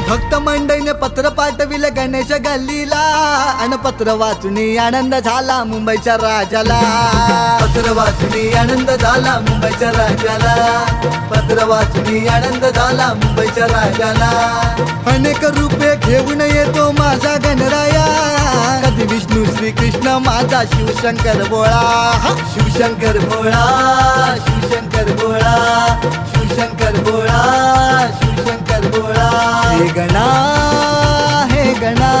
भक्त मंडईने पत्र पाठविले गणेश गल्लीला अन पत्र वाचून आनंद झाला मुंबईच्या राजाला. पत्र वाचून आनंद झाला मुंबईच्या राजाला. पत्र वाचून आनंद झाला मुंबईच्या राजाला. अनेक रूपे घेऊन येतो माझा गणराया. कधी विष्णू श्री कृष्ण माझा शिवशंकर भोळा. शिवशंकर भोळा शिवशंकर भोळा शिवशंकर भोळा शिवशंकर भोळा. हे गणा हे गणा